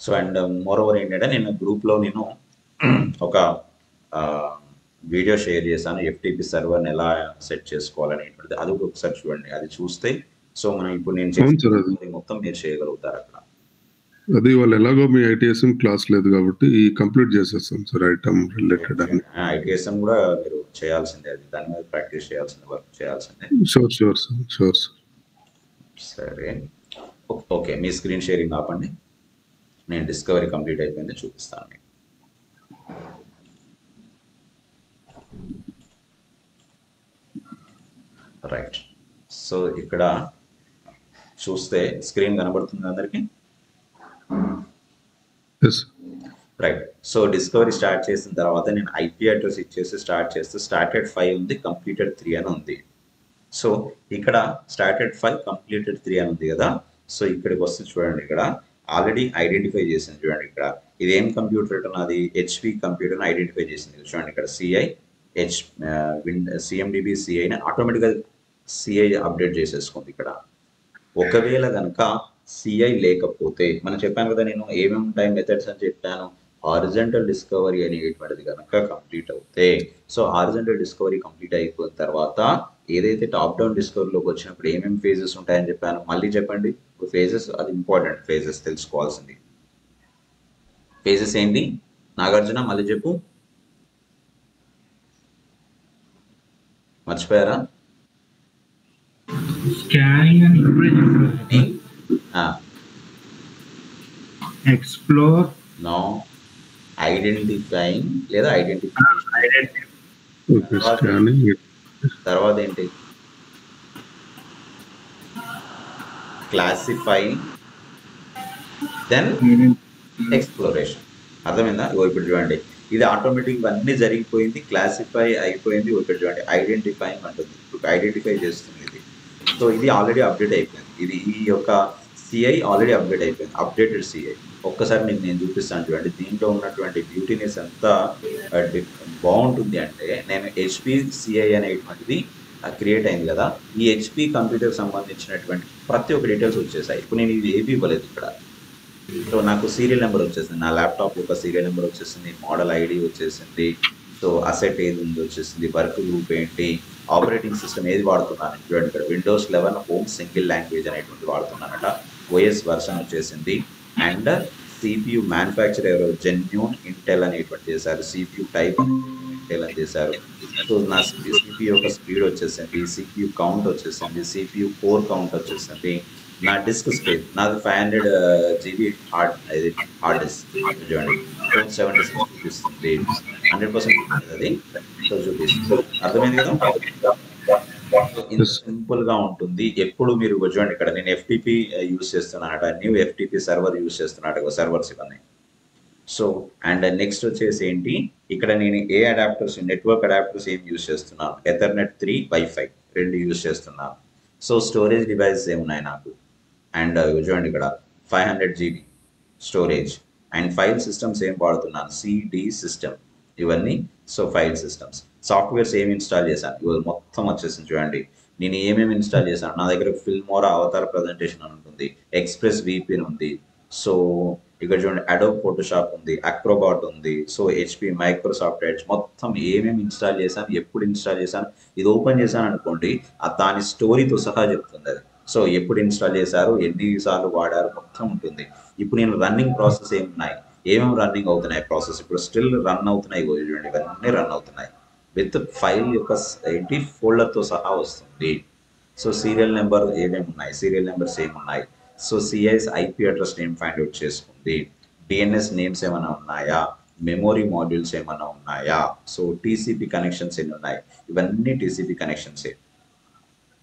A: సో అండ్ మోర్ ఓవర్ ఏంటంటే నేను గ్రూప్లో నేను ఒక వీడియో షేర్ చేశాను, ఎఫ్టీపీ సర్వర్ని ఎలా సెట్ చేసుకోవాలనేటువంటిది. అది కూడా ఒకసారి చూడండి. అది చూస్తే సో మనం ఇప్పుడు నేను చేసిన మొత్తం మీరు చేయగలుగుతారు అక్కడ.
C: అది వాళ్ళు ఎలాగో మీ ఐటీఎస్ఎం క్లాస్ లేదు కాబట్టి కంప్లీట్ చేసేస్తాం సార్. ఐటమ్ రిలేటెడ్ అని
A: ఐటీఎస్ఎం కూడా మీరు చేయాల్సిందే, అది దాని మీద ప్రాక్టీస్ చేయాల్సిందే, వర్క్ చేయాల్సిందే.
C: Sure sir.
A: సరే, ఓకే. మీ స్క్రీన్ షేరింగ్ ఆపండి, నేను డిస్కవరీ కంప్లీట్ అయిపోయింది చూపిస్తాను మీకు. రైట్, సో ఇక్కడ చూస్తే స్క్రీన్ కనబడుతుంది అందరికి? రైట్. సో డిస్కవరీ స్టార్ట్ చేసిన తర్వాత నేను ఐపీ అడ్రస్ ఇచ్చేసి స్టార్ట్ చేస్తే స్టార్టెడ్ 5 ఉంది, కంప్లీటెడ్ 3 అని ఉంది. సో ఇక్కడ స్టార్టెడ్ 5 కంప్లీటెడ్ 3 అని ఉంది కదా. సో ఇక్కడికి వస్తే చూడండి, ఇక్కడ ఆల్రెడీ ఐడెంటిఫై చేసింది చూడండి. ఇక్కడ ఇది ఏం కంప్యూటర్ అది హెచ్పి కంప్యూటర్ని ఐడెంటిఫై చేసింది చూడండి. ఇక్కడ సిఐ సిఎండిబి సిఐని ఆటోమేటిక్గా సిఐ అప్డేట్ చేసేసుకుంది. ఇక్కడ ఒకవేళ కనుక సిఐ లేకపోతే, మనం చెప్పాను కదా నేను ఏమేమి ఉంటాయి మెథడ్స్ అని చెప్పాను, హారిజంటల్ డిస్కవరీ అనేటువంటిది కనుక కంప్లీట్ అవుతే, సో హారిజంటల్ డిస్కవరీ కంప్లీట్ అయిపోయిన తర్వాత ఏదైతే టాప్ డౌన్ డిస్కవరీలోకి వచ్చినప్పుడు ఏమేమి ఫేజెస్ ఉంటాయని చెప్పాను, మళ్ళీ చెప్పండి. ఇప్పుడు ఫేజెస్, అది ఇంపార్టెంట్, ఫేజెస్ తెలుసుకోవాల్సింది. ఫేజెస్ ఏంటి నాగార్జున, మళ్ళీ చెప్పు. మర్చిపోయారా?
B: Scanning and imaging. Explore.
A: No, identifying లేదా ఐడెంటిఫికేషన్.
B: Identify.
C: Okay, scanning.
A: తర్వాత ఏంటి? Classifying, then exploration. అర్థమైందా? ఇప్పుడు చూడండి, ఇది ఆటోమేటిక్ అన్నీ జరిగిపోయింది, క్లాసిఫై అయిపోయింది. ఇక్కడ చూడండి ఐడెంటిఫైయింగ్ అంటుంది, ఇప్పుడు ఐడెంటిఫై చేస్తుంది ఇది. సో ఇది ఆల్రెడీ అప్డేట్ అయిపోయింది. ఇది ఈ యొక్క సిఐ ఆల్రెడీ అప్డేట్ అయిపోయింది, అప్డేటెడ్ సిఐ. ఒక్కసారి మీకు నేను చూపిస్తాను చూడండి. దీంట్లో ఉన్నటువంటి బ్యూటీనెస్ ఎంత బాగుంటుంది అంటే, నేను హెచ్పి సిఐ అనేటువంటిది క్రియేట్ అయింది కదా, ఈ హెచ్పి కంప్యూటర్ సంబంధించినటువంటి ప్రతి ఒక్క డీటెయిల్స్ వచ్చేసాయి. ఇప్పుడు నేను ఇది ఏపీ ఇవ్వలేదు ఇక్కడ. సో నాకు సీరియల్ నెంబర్ వచ్చేసింది, నా ల్యాప్టాప్ యొక్క సీరియల్ నెంబర్ వచ్చేసింది, మోడల్ ఐడి వచ్చేసింది, సో అసెట్ ఏది ఉంది వచ్చేసింది, వర్క్ గ్రూప్ ఏంటి, ఆపరేటింగ్ సిస్టమ్ ఏది వాడుతున్నాను చూడండి. ఇక్కడ విండోస్ 11 హోమ్ సింగిల్ లాంగ్వేజ్ అనేటువంటి వాడుతున్నానట. ఓఎస్ వర్షన్ వచ్చేసింది. అండ్ సిపియు మ్యానుఫ్యాక్చర్ ఎవరో జెన్యూన్ ఇంటెల్ అనేటువంటి చేశారు, సిపియు టైప్ ఇంటెల్ అని చేశారు. సో నా సిపియు యొక్క స్పీడ్ వచ్చేసింది, సిపియు కౌంట్ వచ్చేసింది, సిపియు కోర్ కౌంట్ వచ్చేసింది. నా డిస్క్ స్పేస్ నాది 500 GB హార్డ్ డిస్క్ చూడండి, 76 చూపిస్తుంది, 100% అది. సో చూపిస్తుంది. అర్థమైంది కదా? ఇంత సింపుల్ గా ఉంటుంది. ఎప్పుడు మీరు చూడండి, ఇక్కడ నేను ఎఫ్టిపి యూజ్ చేస్తున్నానట, న్యూ ఎఫ్టిపి సర్వర్ యూజ్ చేస్తున్నాడు, సర్వర్స్ ఇవన్నీ. సో అండ్ నెక్స్ట్ వచ్చేసి ఏంటి, ఇక్కడ నేను ఏ అడాప్టర్స్, నెట్వర్క్ అడాప్టర్స్ ఏం యూజ్ చేస్తున్నాను, ఎథర్నెట్ 3 వైఫై రెండు యూజ్ చేస్తున్నాను. సో స్టోరేజ్ డివైసెస్ ఏమున్నాయి నాకు, అండ్ చూడండి ఇక్కడ 500 GB storage. And file systems ఏం వాడుతున్నాను, సిడి సిస్టమ్ ఇవన్నీ. సో ఫైల్ సిస్టమ్స్, సాఫ్ట్వేర్స్ ఏమి ఇన్స్టాల్ చేశాను ఇవాళ మొత్తం వచ్చేసింది చూడండి. నేను ఏమేమి ఇన్స్టాల్ చేశాను, నా దగ్గర ఫిల్మోరా అవతార్ ప్రజెంటేషన్ అని ఉంటుంది, ఎక్స్ప్రెస్ విపిఎన్ ఉంది. సో ఇక్కడ చూడండి అడోబ్ ఫోటోషాప్ ఉంది, అక్రోబాట్ ఉంది, సో హెచ్పి, మైక్రోసాఫ్ట్ ఎడ్జ్, మొత్తం ఏమేమి ఇన్స్టాల్ చేశాను, ఎప్పుడు ఇన్స్టాల్ చేశాను. ఇది ఓపెన్ చేశాను అనుకోండి, దాని స్టోరీతో సహా చెప్తుంది అది. సో ఎప్పుడు ఇన్స్టాల్ చేశారు, ఎన్నిసార్లు వాడారు, మొత్తం ఉంటుంది. ఇప్పుడు నేను రన్నింగ్ ప్రాసెస్ ఏమున్నాయి, ఏమేమి రన్నింగ్ అవుతున్నాయి ప్రాసెస్, ఇప్పుడు స్టిల్ రన్ అవుతున్నాయి చూడండి, ఇవన్నీ రన్ అవుతున్నాయి విత్ ఫైల్ యొక్క ఏంటి ఫోల్డర్తో సహా వస్తుంది. సో సీరియల్ నెంబర్ ఏమేమి ఉన్నాయి, సీరియల్ నెంబర్స్ ఏమున్నాయి, so CIs IP address name find out చేసుకుంది, డిఎన్ఎస్ నేమ్స్ ఏమైనా ఉన్నాయా, మెమోరీ మాడ్యూల్స్ ఏమైనా ఉన్నాయా, సో టీసీపీ కనెక్షన్స్ ఎన్ని ఉన్నాయి, ఇవన్నీ టీసీపీ కనెక్షన్సే.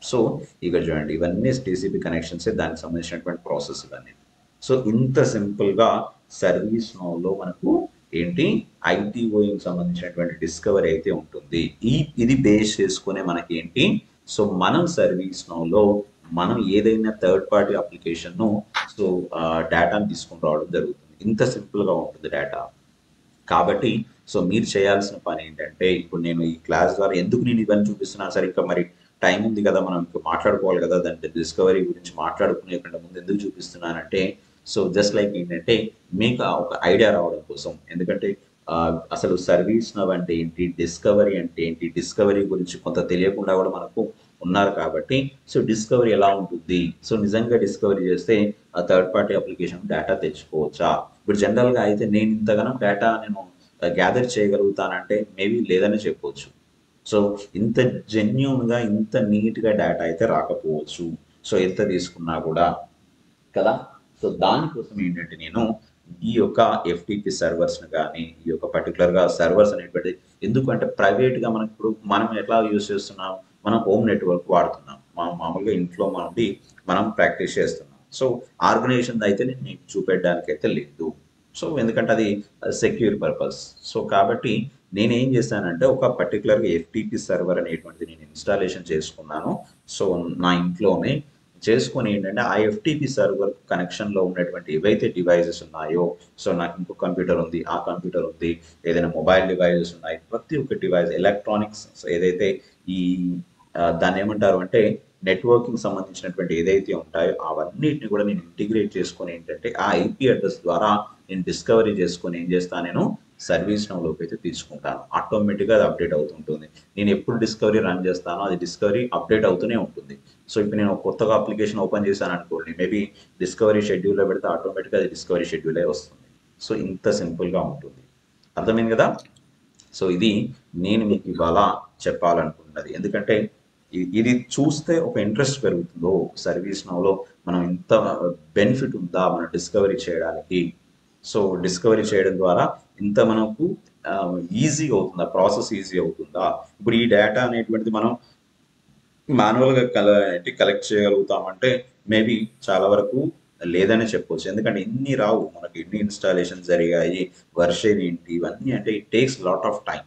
A: సో ఇక్కడ చూడండి ఇవన్నీ టీసీపీ కనెక్షన్సే, దానికి సంబంధించినటువంటి ప్రాసెస్ ఇవన్నీ. సో ఇంత సింపుల్గా సర్వీస్ నౌలో మనకు ఏంటి ఐటీఓకి సంబంధించినటువంటి డిస్కవరీ అయితే ఉంటుంది. ఇది బేస్ చేసుకునే మనకి ఏంటి, సో మనం సర్వీస్ నౌలో మనం ఏదైనా థర్డ్ పార్టీ అప్లికేషన్ను సో డేటాను తీసుకుని రావడం జరుగుతుంది. ఇంత సింపుల్గా ఉంటుంది డేటా. కాబట్టి సో మీరు చేయాల్సిన పని ఏంటంటే, ఇప్పుడు నేను ఈ క్లాస్ ద్వారా ఎందుకు నేను ఇవన్నీ చూపిస్తున్నాను, సరే ఇంకా మరి టైం ఉంది కదా, మనం ఇంకా మాట్లాడుకోవాలి కదా, దాని డిస్కవరీ గురించి మాట్లాడుకునే కంటే ముందు ఎందుకు చూపిస్తున్నానంటే, సో జస్ట్ లైక్ ఏంటంటే మీకు ఒక ఐడియా రావడం కోసం. ఎందుకంటే అసలు సర్వీస్ నవ్ అంటే ఏంటి, డిస్కవరీ అంటే ఏంటి, డిస్కవరీ గురించి కొంత తెలియకుండా కూడా మనకు ఉన్నారు. కాబట్టి సో డిస్కవరీ ఎలా ఉంటుంది, సో నిజంగా డిస్కవరీ చేస్తే ఆ థర్డ్ పార్టీ అప్లికేషన్ డేటా తెచ్చుకోవచ్చా. ఇప్పుడు జనరల్గా అయితే నేను ఇంతగానో డేటా నేను గ్యాదర్ చేయగలుగుతానంటే మేబీ లేదని చెప్పవచ్చు. సో ఇంత జెన్యూన్గా ఇంత నీట్గా డేటా అయితే రాకపోవచ్చు, సో ఎంత తీసుకున్నా కూడా కదా. సో దానికోసం ఏంటంటే నేను ఈ యొక్క ఎఫ్టిపి సర్వర్స్ని కానీ, ఈ యొక్క పర్టికులర్గా సర్వర్స్ అనేటువంటి, ఎందుకంటే ప్రైవేట్గా మనకి ఇప్పుడు మనం ఎట్లా యూజ్ చేస్తున్నాం, మనం హోమ్ నెట్వర్క్ వాడుతున్నాం, మామూలుగా ఇంట్లో నుండి మనం ప్రాక్టీస్ చేస్తున్నాం. సో ఆర్గనైజేషన్ అయితే నేను మీకు చూపెట్టడానికి అయితే లేదు, సో ఎందుకంటే అది సెక్యూర్ పర్పస్. సో కాబట్టి నేను ఏం చేశానంటే ఒక పర్టికులర్గా ఎఫ్టిపి సర్వర్ అనేటువంటిది నేను ఇన్స్టాలేషన్ చేసుకున్నాను. సో నా ఇంట్లోనే చేసుకొని ఏంటంటే ఆ ఎఫ్టిపి సర్వర్ కనెక్షన్లో ఉన్నటువంటి ఏవైతే డివైజెస్ ఉన్నాయో, సో నాకు ఇంకో కంప్యూటర్ ఉంది, ఆ కంప్యూటర్ ఉంది, ఏదైనా మొబైల్ డివైజెస్ ఉన్నాయి, ప్రతి ఒక్క డివైస్ ఎలక్ట్రానిక్స్ ఏదైతే ఈ దాన్ని ఏమంటారు అంటే నెట్వర్కింగ్ సంబంధించినటువంటి ఏదైతే ఉంటాయో అవన్నిటిని కూడా నేను ఇంటిగ్రేట్ చేసుకొని ఏంటంటే ఆ ఐపీ అడ్రస్ ద్వారా నేను డిస్కవరీ చేసుకొని ఏం చేస్తాను, నేను సర్వీస్ నౌలోకి అయితే తీసుకుంటాను. ఆటోమేటిక్గా అది అప్డేట్ అవుతుంటుంది. నేను ఎప్పుడు డిస్కవరీ రన్ చేస్తానో అది డిస్కవరీ అప్డేట్ అవుతూనే ఉంటుంది. సో ఇప్పుడు నేను కొత్తగా అప్లికేషన్ ఓపెన్ చేశాను అనుకోండి, మేబీ డిస్కవరీ షెడ్యూల్లో పెడితే ఆటోమేటిక్గా అది డిస్కవరీ షెడ్యూలే వస్తుంది. సో ఇంత సింపుల్గా ఉంటుంది. అర్థమైంది కదా. సో ఇది నేను మీకు ఇవాళ చెప్పాలనుకున్నది. ఎందుకంటే ఇది చూస్తే ఒక ఇంట్రెస్ట్ పెరుగుతుందో సర్వీస్ నౌలో మనం ఇంత బెనిఫిట్ ఉందా మనం డిస్కవరీ చేయడానికి. సో డిస్కవరీ చేయడం ద్వారా ఇంత మనకు ఈజీ అవుతుందా, ప్రాసెస్ ఈజీ అవుతుందా. ఇప్పుడు ఈ డేటా అనేటువంటిది మనం మాన్యువల్గా కలెక్ట్ చేయగలుగుతామంటే మేబీ చాలా వరకు లేదనే చెప్పవచ్చు. ఎందుకంటే ఇన్ని రావు మనకి, ఎన్ని ఇన్స్టాలేషన్ జరిగాయి, వర్షన్ ఏంటి, ఇవన్నీ అంటే it takes lot of time.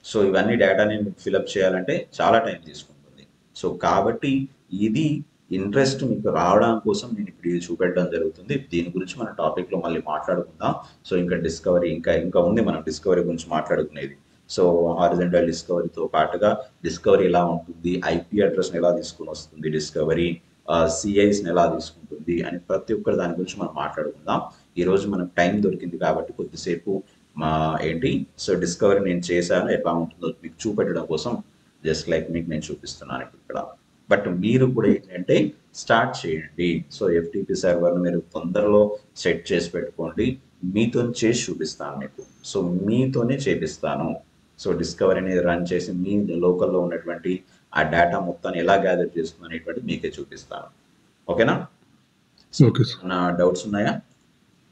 A: So ఇవన్నీ డేటాని ఫిలప్ చేయాలంటే చాలా టైం తీసుకుంటుంది. సో కాబట్టి ఇది ఇంట్రెస్ట్ మీకు రావడం కోసం నేను ఇప్పుడు ఇది చూపెట్టడం జరుగుతుంది. దీని గురించి మన టాపిక్లో మళ్ళీ మాట్లాడుకుందాం. సో ఇంకా డిస్కవరీ ఇంకా ఉంది మనం డిస్కవరీ గురించి మాట్లాడుకునేది. సో హారిజంటల్ డిస్కవరీతో పాటుగా డిస్కవరీ ఎలా ఉంటుంది, ఐపీ అడ్రస్ని ఎలా తీసుకుని వస్తుంది డిస్కవరీ, సిఐస్ని ఎలా తీసుకుంటుంది అని ప్రతి ఒక్కరి దాని గురించి మనం మాట్లాడుకుందాం. ఈరోజు మనకు టైం దొరికింది కాబట్టి కొద్దిసేపు సో డిస్కవరీ నేను చేశాను, ఎట్లా ఉంటుందో మీకు చూపెట్టడం కోసం జస్ట్ లైక్ మీకు నేను చూపిస్తున్నాను ఇక్కడ. బట్ మీరు కూడా ఏంటంటే స్టార్ట్ చేయండి. సో ఎఫ్టిపి సర్వర్ని మీరు తొందరలో సెట్ చేసి పెట్టుకోండి. మీతో చేసి చూపిస్తాను మీకు. సో మీతోనే చేపిస్తాను. సో డిస్కవరీని రన్ చేసి మీ లోకల్లో ఉన్నటువంటి ఆ డేటా మొత్తాన్ని ఎలా గ్యాదర్ చేస్తుంది అనేటువంటి మీకే చూపిస్తాను. ఓకేనా?
C: Okay sir.
A: నా డౌట్స్ ఉన్నాయా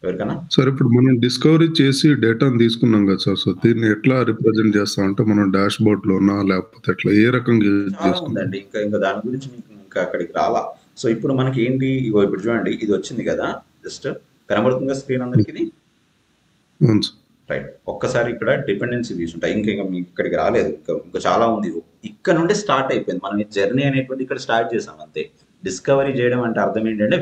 A: ఎవరికైనా?
C: సార్ ఇప్పుడు మనం డిస్కవరీ చేసి డేటాను తీసుకున్నాం కదా సార్, సో దీన్ని ఎట్లా రిప్రజెంట్ చేస్తాం అంటే మనం డాష్ బోర్డ్ లోనా లేకపోతే ఎట్లా ఏ రకంగా
A: చాలా ఉందండి. ఇంకా దాని గురించి మీకు ఇంకా అక్కడికి రాలా. సో ఇప్పుడు మనకి ఏంటి, ఇప్పుడు చూడండి ఇది వచ్చింది కదా, జస్ట్ కనబడుతుందా స్క్రీన్ అందరికి? రైట్. ఒక్కసారి ఇక్కడ డిపెండెన్సీ వ్యూస్ ఉంటాయి. ఇంకా మీకు ఇక్కడికి రాలేదు, ఇంకా చాలా ఉంది. ఇక్కడ నుండి స్టార్ట్ అయిపోయింది. మనం ఈ జర్నీ అనేటువంటి ఇక్కడ స్టార్ట్ చేసాం అంతే. డిస్కవరీ చేయడం అంటే అర్థం ఏంటంటే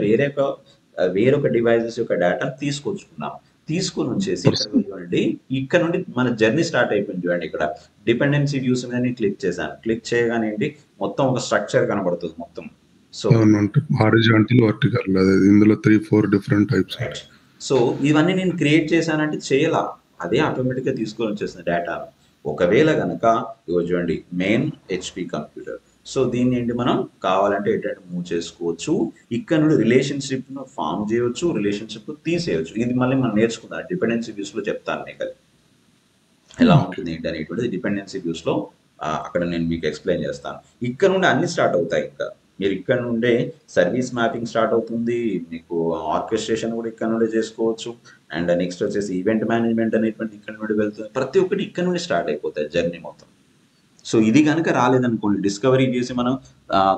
A: వేరొక డివైజెస్ యొక్క డేటాను తీసుకొని వచ్చేసి చూడండి ఇక్కడ నుండి మన జర్నీ స్టార్ట్ అయిపోయింది. చూడండి ఇక్కడ డిపెండెన్సీ వ్యూస్ మీద నేను క్లిక్ చేశాను. క్లిక్ చేయగానే ఏంటి మొత్తం ఒక స్ట్రక్చర్ కనబడుతుంది మొత్తం. సో
C: హారిజాంటల్, వర్టికల్, ఇందులో 3-4 డిఫరెంట్ టైప్స్.
A: సో ఇవన్నీ నేను క్రియేట్ చేశానంటే చేయాల, అదే ఆటోమేటిక్గా తీసుకొని వచ్చేసిన డేటా. ఒకవేళ కనుక ఇవ్వ చూడండి మెయిన్ హెచ్పి కంప్యూటర్. సో దీన్ని ఏంటి మనం కావాలంటే ఏంటంటే మూవ్ చేసుకోవచ్చు. ఇక్కడ నుండి రిలేషన్షిప్ ఫామ్ చేయవచ్చు, రిలేషన్షిప్ తీసేయవచ్చు. ఇది మళ్ళీ మనం నేర్చుకుందాం డిపెండెన్సీ వ్యూస్ లో చెప్తాను మీకు ఎలా ఉంటుంది ఏంటి అనేటువంటిది. డిపెండెన్సీ వ్యూస్ లో అక్కడ నేను మీకు ఎక్స్ప్లెయిన్ చేస్తాను. ఇక్కడ నుండి అన్ని స్టార్ట్ అవుతాయి. ఇంకా మీరు ఇక్కడ నుండే సర్వీస్ మ్యాపింగ్ స్టార్ట్ అవుతుంది, మీకు ఆర్కెస్ట్రేషన్ కూడా ఇక్కడ నుండి చేసుకోవచ్చు. అండ్ నెక్స్ట్ వచ్చేసి ఈవెంట్ మేనేజ్మెంట్ అనేటువంటి ఇక్కడ నుండి వెళ్తుంది. ప్రతి ఒక్కటి ఇక్కడ నుండి స్టార్ట్ అయిపోతాయి జర్నీ మొత్తం. సో ఇది కనుక రాలేదనుకోండి, డిస్కవరీ చేసి మనం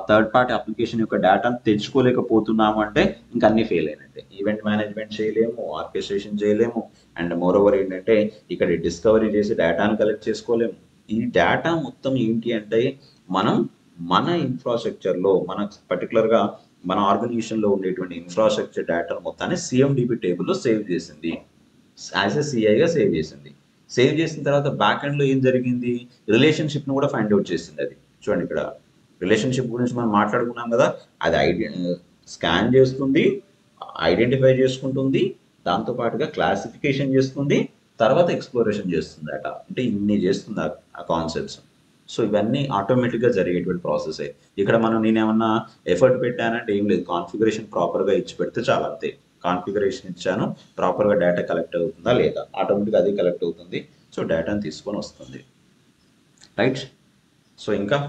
A: థర్డ్ పార్టీ అప్లికేషన్ యొక్క డేటాను తెచ్చుకోలేకపోతున్నాము అంటే ఇంకా అన్ని ఫెయిల్ అయినట్టే. ఈవెంట్ మేనేజ్మెంట్ చేయలేము, ఆర్కెస్ట్రేషన్ చేయలేము, అండ్ మోర్ ఓవర్ ఏంటంటే ఇక్కడ డిస్కవరీ చేసి డేటాను కలెక్ట్ చేసుకోలేము. ఈ డేటా మొత్తం ఏంటి అంటే మనం మన ఇన్ఫ్రాస్ట్రక్చర్లో పర్టికులర్గా మన ఆర్గనైజేషన్లో ఉండేటువంటి ఇన్ఫ్రాస్ట్రక్చర్ డేటా మొత్తాన్ని సిఎండిబి టేబుల్లో సేవ్ చేసింది, యాజ్ ఎ సిఐగా సేవ్ చేసింది. సేవ్ చేసిన తర్వాత బ్యాక్ ఎండ్లో ఏం జరిగింది, రిలేషన్షిప్ను కూడా ఫైండ్ అవుట్ చేసింది. అది చూడండి ఇక్కడ రిలేషన్షిప్ గురించి మనం మాట్లాడుకున్నాం కదా, అది స్కాన్ చేస్తుంది, ఐడెంటిఫై చేసుకుంటుంది, దాంతోపాటుగా క్లాసిఫికేషన్ చేస్తుంది, తర్వాత ఎక్స్ప్లోరేషన్ చేస్తుంది డేటా. అంటే ఇన్ని చేస్తుంది ఆ కాన్సెప్ట్స్. సో ఇవన్నీ ఆటోమేటిక్గా జరిగేటువంటి ప్రాసెస్. ఇక్కడ నేనేమన్నా ఎఫర్ట్ పెట్టానంటే ఏం లేదు, కాన్ఫిగరేషన్ ప్రాపర్గా ఇచ్చి పెడితే చాలా అంతే. కాన్ఫిగరేషన్ ఇచ్చాను, ప్రాపర్గా డేటా కలెక్ట్ అవుతుందా లేదా, ఆటోమేటిక్గా అది కలెక్ట్ అవుతుంది. సో డేటాను తీసుకొని వస్తుంది. రైట్. సో ఇంకా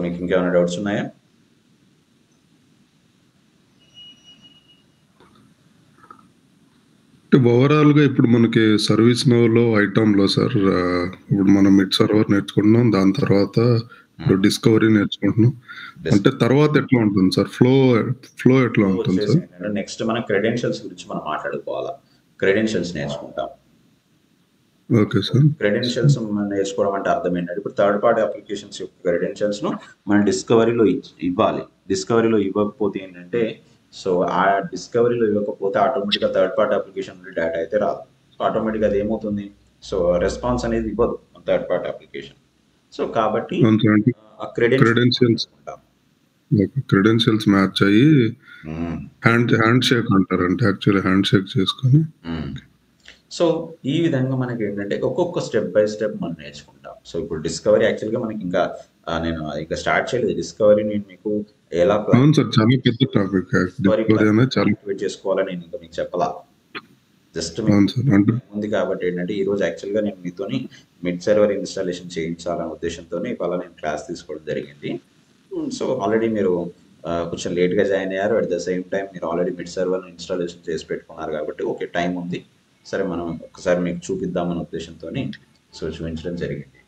A: మీకు ఇంకేమైనా డౌట్స్ ఉన్నాయా?
C: ఓవరాల్ గా ఇప్పుడు మనకి సర్వీస్ నౌలో ఐటమ్ లో సార్, ఇప్పుడు మనం మిడ్ సర్వర్ నేర్చుకుంటున్నాం, దాని తర్వాత ఇప్పుడు డిస్కవరీ నేర్చుకుంటున్నాం. అంటే తర్వాత ఎట్లా ఉంటుంది సార్, ఫ్లో ఎట్లా ఉంటుంది సార్?
A: నెక్స్ట్ మనం క్రెడెన్షియల్స్ గురించి మనం మాట్లాడుకోవాలా. క్రెడెన్షియల్స్ నేర్చుకుంటాం.
C: Okay sir.
A: క్రెడెన్షియల్స్ నేర్చుకోవడం అంటే అర్థం ఏంటంటే ఇప్పుడు థర్డ్ పార్టీ అప్లికేషన్స్ యొక్క క్రెడెన్షియల్స్ ను మనం డిస్కవరీలో ఇవ్వాలి. డిస్కవరీలో ఇవ్వకపోతే ఏంటంటే, సో ఆ డిస్కవరీలో ఇవ్వకపోతే ఆటోమేటిక్గా థర్డ్ పార్టీ అప్లికేషన్ నుండి డేటా అయితే రాదు. సో ఆటోమేటిక్గా అది ఏమవుతుంది, సో రెస్పాన్స్ అనేది ఇవ్వదు థర్డ్ పార్టీ అప్లికేషన్. సో కాబట్టి
C: క్రెడెన్షియల్స్ మ్యాచ్ అయ్యి హ్యాండ్ షేక్ అంటారు, అంటే యాక్చువల్లీ హ్యాండ్ షేక్ చేసుకొని.
A: సో ఈ విధంగా మనకి ఏంటంటే ఒక్కొక్క స్టెప్ బై స్టెప్ మనం నేర్చుకుంటాం. సో ఇప్పుడు డిస్కవరీ యాక్చువల్గా మనకి ఇంకా నేను ఇంకా స్టార్ట్ చేయలేదు. డిస్కవరీ నేను మీకు ఎలా
C: చాలా పెద్ద టాపిక్
A: చేసుకోవాలని నేను ఇంకా మీకు చెప్పాలా. జస్ట్
C: అవును సార్. అంటే
A: ఉంది కాబట్టి ఏంటంటే ఈరోజు యాక్చువల్గా నేను మీతోని మిడ్ సర్వర్ ఇన్స్టాలేషన్ చేయించాలనే ఉద్దేశంతో ఇవాళ నేను క్లాస్ తీసుకోవడం జరిగింది. సో ఆల్రెడీ మీరు కొంచెం లేట్గా జాయిన్ అయ్యారు. అట్ ద సేమ్ టైం మీరు ఆల్రెడీ మిడ్ సర్వర్ ఇన్స్టాలేషన్ చేసి పెట్టుకున్నారు కాబట్టి ఓకే టైం ఉంది, సరే మనం ఒకసారి మీకు చూపిద్దామనే ఉద్దేశంతో సో చూపించడం జరిగింది.